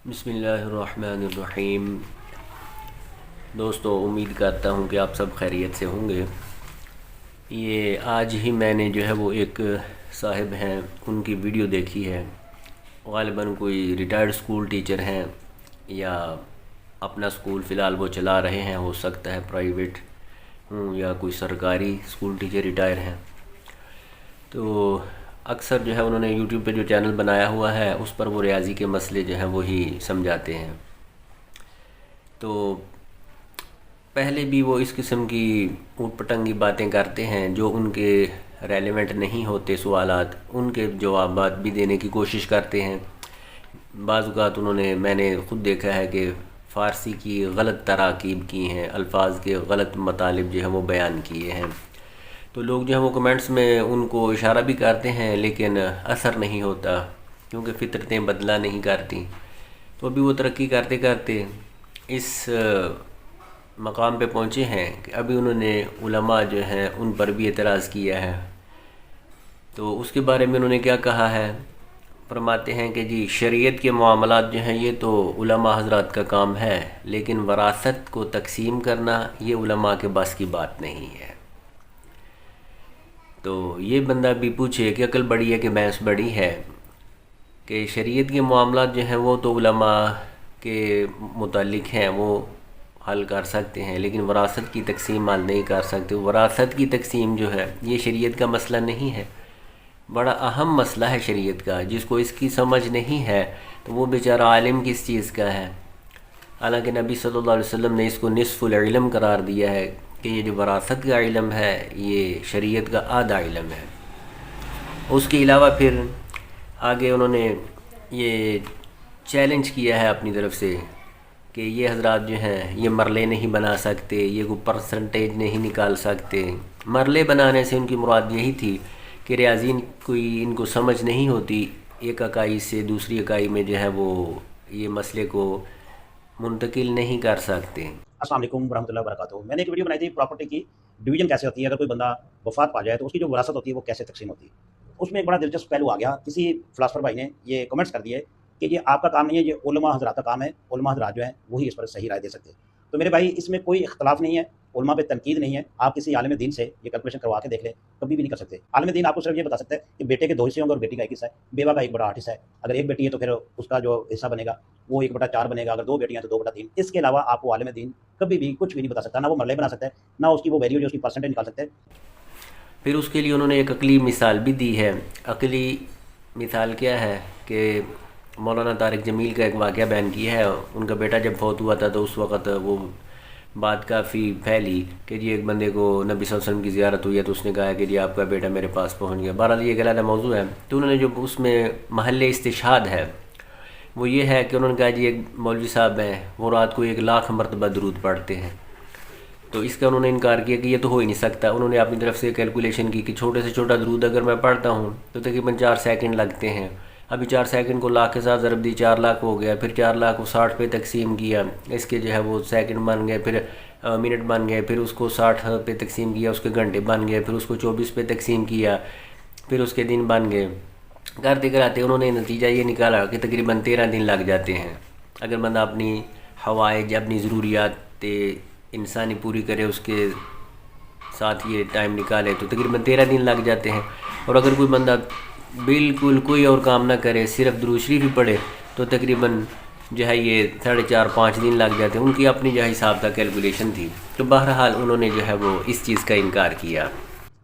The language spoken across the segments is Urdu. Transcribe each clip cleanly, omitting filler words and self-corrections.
بسم اللہ الرحمن الرحیم۔ دوستو، امید کرتا ہوں کہ آپ سب خیریت سے ہوں گے۔ یہ آج ہی میں نے جو ہے وہ ایک صاحب ہیں ان کی ویڈیو دیکھی ہے۔ غالباً کوئی ریٹائرڈ اسکول ٹیچر ہیں یا اپنا اسکول فی الحال وہ چلا رہے ہیں، ہو سکتا ہے پرائیویٹ ہوں یا کوئی سرکاری اسکول ٹیچر ریٹائر ہیں۔ تو اکثر جو ہے انہوں نے یوٹیوب پہ جو چینل بنایا ہوا ہے اس پر وہ ریاضی کے مسئلے جو ہیں وہی سمجھاتے ہیں۔ تو پہلے بھی وہ اس قسم کی اوٹ پٹنگی باتیں کرتے ہیں جو ان کے ریلیونٹ نہیں ہوتے، سوالات ان کے جوابات بھی دینے کی کوشش کرتے ہیں۔ بعض اوقات میں نے خود دیکھا ہے کہ فارسی کی غلط تراکیب کی ہیں، الفاظ کے غلط مطالب جو ہیں وہ بیان کیے ہیں۔ تو لوگ جو ہیں وہ کمنٹس میں ان کو اشارہ بھی کرتے ہیں لیکن اثر نہیں ہوتا، کیونکہ فطرتیں بدلا نہیں کرتی۔ تو ابھی وہ ترقی کرتے کرتے اس مقام پہ پہنچے ہیں کہ ابھی انہوں نے علماء جو ہیں ان پر بھی اعتراض کیا ہے۔ تو اس کے بارے میں انہوں نے کیا کہا ہے؟ فرماتے ہیں کہ جی، شریعت کے معاملات جو ہیں یہ تو علماء حضرات کا کام ہے، لیکن وراثت کو تقسیم کرنا یہ علماء کے بس کی بات نہیں ہے۔ تو یہ بندہ بھی پوچھے کہ عقل بڑی ہے کہ بھینس بڑی ہے، کہ شریعت کے معاملات جو ہیں وہ تو علماء کے متعلق ہیں، وہ حل کر سکتے ہیں، لیکن وراثت کی تقسیم حل نہیں کر سکتے۔ وراثت کی تقسیم جو ہے یہ شریعت کا مسئلہ نہیں ہے، بڑا اہم مسئلہ ہے شریعت کا۔ جس کو اس کی سمجھ نہیں ہے تو وہ بیچارہ عالم کس چیز کا ہے؟ حالانکہ نبی صلی اللہ علیہ وسلم نے اس کو نصف العلم قرار دیا ہے کہ یہ جو وراثت کا علم ہے یہ شریعت کا آدھا علم ہے۔ اس کے علاوہ پھر آگے انہوں نے یہ چیلنج کیا ہے اپنی طرف سے کہ یہ حضرات جو ہیں یہ مرلے نہیں بنا سکتے، یہ کوئی پرسنٹیج نہیں نکال سکتے۔ مرلے بنانے سے ان کی مراد یہی تھی کہ ریاضی کوئی ان کو سمجھ نہیں ہوتی، ایک اکائی سے دوسری اکائی میں جو ہے وہ یہ مسئلے کو منتقل نہیں کر سکتے۔ السلام علیکم ورحمۃ اللہ وبرکاتہ۔ میں نے ایک ویڈیو بنائی تھی پراپرٹی کی ڈویژن کیسے ہوتی ہے، اگر کوئی بندہ وفات پا جائے تو اس کی جو وراثت ہوتی ہے وہ کیسے تقسیم ہوتی ہے۔ اس میں ایک بڑا دلچسپ پہلو آ گیا، کسی فلاسفر بھائی نے یہ کمنٹس کر دیے کہ یہ آپ کا کام نہیں ہے، یہ علماء حضرات کا کام ہے، علماء حضرات جو ہیں وہی اس پر صحیح رائے دے سکتے ہیں۔ تو میرے بھائی، اس میں کوئی اختلاف نہیں ہے، علماء پہ تنقید نہیں ہے۔ آپ کسی عالم دین سے یہ کیلکولیشن کروا کے دیکھ لیں، کبھی بھی نہیں کر سکتے۔ عالم دین آپ کو صرف یہ بتا سکتا ہے کہ بیٹے کے 2 حصے ہوں گے اور بیٹی کا 1 حصہ ہے، بیوہ کا 1/8 حصہ ہے۔ اگر ایک بیٹی ہے تو پھر اس کا جو حصہ بنے گا وہ 1/4 بنے گا، اگر 2 بیٹیاں ہیں تو 2/3۔ اس کے علاوہ آپ کو عالم دین کبھی بھی کچھ بھی نہیں بتا سکتا، نہ وہ مرلے بنا سکتا ہے، نہ اس کی وہ ویلیو جو اس کی پرسنٹیج نکال سکتا ہے۔ پھر اس کے لیے انہوں نے ایک عقلی مثال بھی دی ہے۔ عقلی مثال کیا ہے کہ مولانا طارق جمیل کا ایک واقعہ بیان کیا ہے۔ ان کا بیٹا جب فوت ہوا تھا تو اس وقت وہ بات کافی پھیلی کہ جی ایک بندے کو نبی صلی اللہ علیہ وسلم کی زیارت ہوئی ہے تو اس نے کہا کہ جی آپ کا بیٹا میرے پاس پہنچ گیا۔ بہرحال یہ ایک علیحدہ موضوع ہے۔ تو انہوں نے جو اس میں محل استشہاد ہے وہ یہ ہے کہ انہوں نے کہا جی ایک مولوی صاحب ہیں، وہ رات کو 1,00,000 مرتبہ درود پڑھتے ہیں۔ تو اس کا انہوں نے انکار کیا کہ یہ تو ہو ہی نہیں سکتا۔ انہوں نے اپنی طرف سے کیلکولیشن کی کہ چھوٹے سے چھوٹا درود اگر میں پڑھتا ہوں تو تقریباً 4 سیکنڈ لگتے ہیں۔ ابھی 4 سیکنڈ کو لاکھ کے ساتھ ضرب دی، 4,00,000 ہو گیا۔ پھر 4,00,000 کو 60 پہ تقسیم کیا، اس کے جو ہے وہ سیکنڈ بن گئے، پھر منٹ بن گئے، پھر اس کو 60 پہ تقسیم کیا، اس کے گھنٹے بن گئے، پھر اس کو 24 پہ تقسیم کیا، پھر اس کے دن بن گئے۔ کرتے کراتے انہوں نے نتیجہ یہ نکالا کہ تقریباً 13 دن لگ جاتے ہیں۔ اگر بندہ اپنی حوائج، اپنی ضروریات انسانی پوری کرے، اس کے ساتھ یہ ٹائم نکالے تو تقریباً 13 دن لگ جاتے ہیں۔ اور اگر کوئی بندہ بالکل کوئی اور کام نہ کرے، صرف درود شریف ہی پڑھے تو تقریباً جو ہے یہ 4.5-5 دن لگ جاتے ہیں۔ ان کی اپنی جو ہے حساب تھا، کیلکولیشن تھی۔ تو بہرحال انہوں نے جو ہے وہ اس چیز کا انکار کیا۔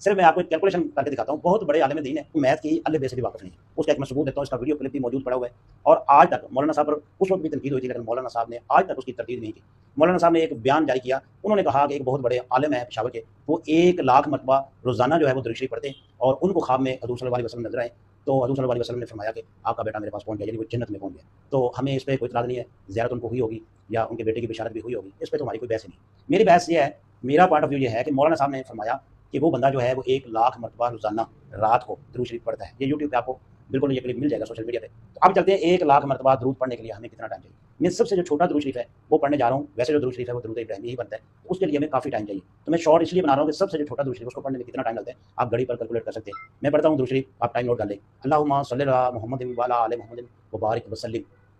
صرف میں آپ کو ایک کیلکولیشن کر کے دکھاتا ہوں، بہت بڑے عالم دین ہے، میتھ کی الف بے سے بھی واقف نہیں ہے۔ اس کا ایک میں ثبوت دیتا ہوں، اس کا ویڈیو کلپ بھی موجود پڑا ہوا ہے، اور آج تک مولانا صاحب پر اس وقت بھی تنقید ہوئی تھی لیکن مولانا صاحب نے آج تک اس کی تردید نہیں کی۔ مولانا صاحب نے ایک بیان جاری کیا، انہوں نے کہا کہ ایک بہت بڑے عالم ہے پشاور کے، وہ 1,00,000 مرتبہ روزانہ جو ہے وہ درود شریف پڑھتے ہیں، اور ان کو خواب میں حضور صلی اللہ علیہ وسلم نظر آئے تو حضور صلی اللہ علیہ وسلم نے فرمایا کہ آپ کا بیٹا میرے پاس پہنچ گیا، یعنی وہ جنت میں پہنچ گیا۔ تو ہمیں اس پہ کوئی اعتراض نہیں ہے، زیارت ان کو ہوئی ہوگی یا ان کے بیٹے کی بشارت بھی ہوئی ہوگی، اس پہ تو ہماری کوئی بحث نہیں۔ میری بحث یہ ہے، میرا پوائنٹ آف ویو یہ ہے کہ مولانا صاحب نے فرمایا کہ وہ بندہ جو ہے وہ 1,00,000 مرتبہ روزانہ رات کو درود شریف پڑھتا ہے۔ یہ یوٹیوب پہ آپ کو بالکل یہ کلپ مل جائے گا، سوشل میڈیا پہ۔ تو اب چلتے ہیں 1,00,000 مرتبہ درود پڑھنے کے لیے ہمیں کتنا ٹائم چاہیے۔ میں سب سے جو چھوٹا درود شریف ہے وہ پڑھنے جا رہا ہوں، ویسے جو درود شریف ہے وہ درود ابراہیمی ہی بنتا ہے، تو اس کے لیے ہمیں کافی ٹائم چاہیے۔ تو میں شارٹ اس لیے بنا رہا ہوں کہ سب سے جو چھوٹا درود شریف اس کو پڑھنے میں کتنا ٹائم لگتا ہے آپ گھڑی پر کیلکولیٹ کر سکتے ہیں۔ میں پڑھتا ہوں درود شریف، آپ ٹائم نوٹ کر لیں۔ اللہم صلی علی محمد وعلی آل محمد وبارک وسلم۔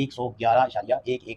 111.11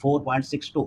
4.62,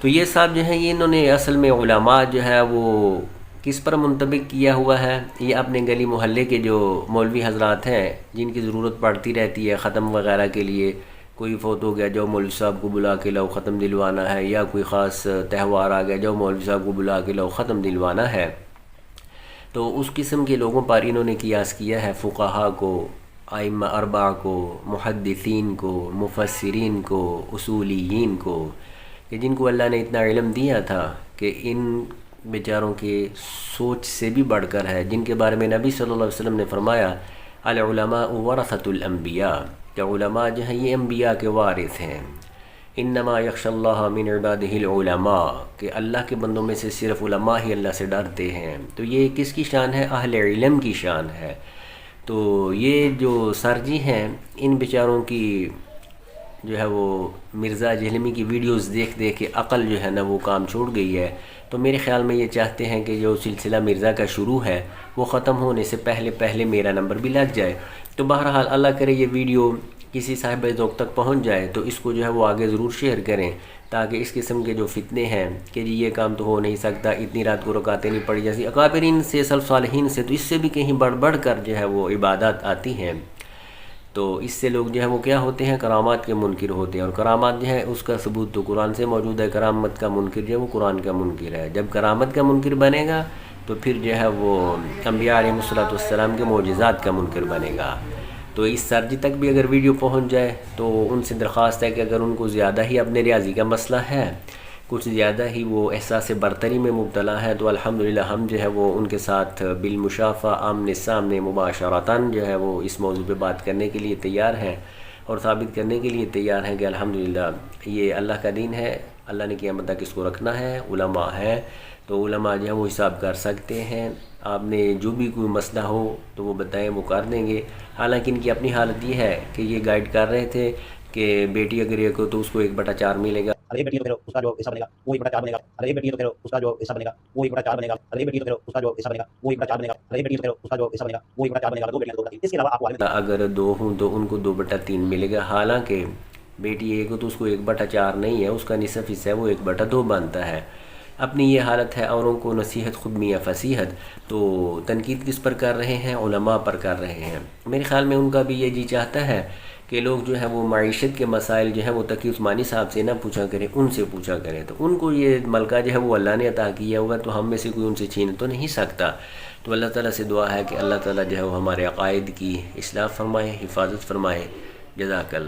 تو یہ صاحب جو ہیں یہ انہوں نے اصل میں علماء جو ہے وہ کس پر منطبق کیا ہوا ہے؟ یہ اپنے گلی محلے کے جو مولوی حضرات ہیں جن کی ضرورت پڑتی رہتی ہے ختم وغیرہ کے لیے، کوئی فوت ہو گیا جو مولوی صاحب کو بلا کے لاؤ ختم دلوانا ہے، یا کوئی خاص تہوار آ گیا جو مولوی صاحب کو بلا کے لاؤ ختم دلوانا ہے، تو اس قسم کے لوگوں پر انہوں نے قیاس کیا ہے فقہاء کو، ائمہ اربعہ کو، محدثین کو، مفسرین کو، اصولیین کو، کہ جن کو اللہ نے اتنا علم دیا تھا کہ ان بیچاروں کے سوچ سے بھی بڑھ کر ہے، جن کے بارے میں نبی صلی اللہ علیہ وسلم نے فرمایا العلماء ورثۃ الانبیاء، کہ علماء جو ہیں یہ انبیاء کے وارث ہیں، انما یخشی اللہ من عبادہ العلماء، کہ اللہ کے بندوں میں سے صرف علماء ہی اللہ سے ڈرتے ہیں۔ تو یہ کس کی شان ہے؟ اہل علم کی شان ہے۔ تو یہ جو سر جی ہیں ان بیچاروں کی جو ہے وہ مرزا جہلمی کی ویڈیوز دیکھ دیکھ کے عقل جو ہے نا وہ کام چھوڑ گئی ہے، تو میرے خیال میں یہ چاہتے ہیں کہ جو سلسلہ مرزا کا شروع ہے وہ ختم ہونے سے پہلے میرا نمبر بھی لگ جائے۔ تو بہرحال اللہ کرے یہ ویڈیو کسی صاحب ذوق تک پہنچ جائے تو اس کو جو ہے وہ آگے ضرور شیئر کریں، تاکہ اس قسم کے جو فتنے ہیں کہ جی یہ کام تو ہو نہیں سکتا، اتنی رات کو رکعتیں نہیں پڑی جیسی اکابرین سے، سلف صالحین سے، تو اس سے بھی کہیں بڑھ کر جو ہے وہ عبادات آتی ہیں، تو اس سے لوگ جو ہے وہ کیا ہوتے ہیں؟ کرامات کے منکر ہوتے ہیں، اور کرامات جو ہے اس کا ثبوت تو قرآن سے موجود ہے، کرامت کا منکر جو ہے وہ قرآن کا منکر ہے۔ جب کرامت کا منکر بنے گا تو پھر جو ہے وہ انبیاء علیہ السلام کے معجزات کا منکر بنے گا۔ تو اس سرجی تک بھی اگر ویڈیو پہنچ جائے تو ان سے درخواست ہے کہ اگر ان کو زیادہ ہی اپنے ریاضی کا مسئلہ ہے، کچھ زیادہ ہی وہ احساس برتری میں مبتلا ہے، تو الحمدللہ ہم جو ہے وہ ان کے ساتھ بالمشافہ آمنے سامنے مباشرتاً جو ہے وہ اس موضوع پہ بات کرنے کے لیے تیار ہیں، اور ثابت کرنے کے لیے تیار ہیں کہ الحمدللہ یہ اللہ کا دین ہے، اللہ نے قیامت تک اس کو رکھنا ہے، علماء ہیں تو علماء جو ہے وہ حساب کر سکتے ہیں، آپ نے جو بھی کوئی مسئلہ ہو تو وہ بتائیں، وہ کر دیں گے۔ حالانکہ ان کی اپنی حالت یہ ہے کہ یہ گائیڈ کر رہے تھے کہ بیٹی اگر ایک ہو تو اس کو 1/4 ملے گا، اگر ایک بیٹی ہے تو پھر اس کا جو حصہ بنے گا وہ 1/4 بنے گا، اگر ایک بیٹی ہے تو پھر اس کا جو حصہ بنے گا وہ 1/4 بنے گا، اگر ایک بیٹی ہے تو پھر اس کا جو حصہ بنے گا وہ 1/4 بنے گا، اگر ایک بیٹی ہے تو پھر اس کا جو حصہ بنے گا وہ 1/4 بنے گا، دو بیٹیاں تو 2/3۔ اس کے علاوہ آپ کو اگر 2 ہوں تو ان کو 2/3 ملے گا، حالانکہ بیٹی ایک ہو تو اس کو 1/4 نہیں ہے، اس کا نصف حصہ ہے وہ 1/2 بنتا ہے۔ اپنی یہ حالت ہے، اوروں کو نصیحت خود میاں فصیحت۔ تو تنقید کس پر کر رہے ہیں؟ علماء پر کر رہے ہیں۔ میرے خیال میں ان کا بھی یہ جی چاہتا ہے کہ لوگ جو ہے وہ معیشت کے مسائل جو ہیں وہ تقی عثمانی صاحب سے نہ پوچھا کریں، ان سے پوچھا کریں، تو ان کو یہ ملکہ جو ہے وہ اللہ نے عطا کیا ہوا، تو ہم میں سے کوئی ان سے چھین تو نہیں سکتا۔ تو اللہ تعالیٰ سے دعا ہے کہ اللہ تعالیٰ جو ہے وہ ہمارے عقائد کی اصلاح فرمائے، حفاظت فرمائے۔ جزاک اللہ۔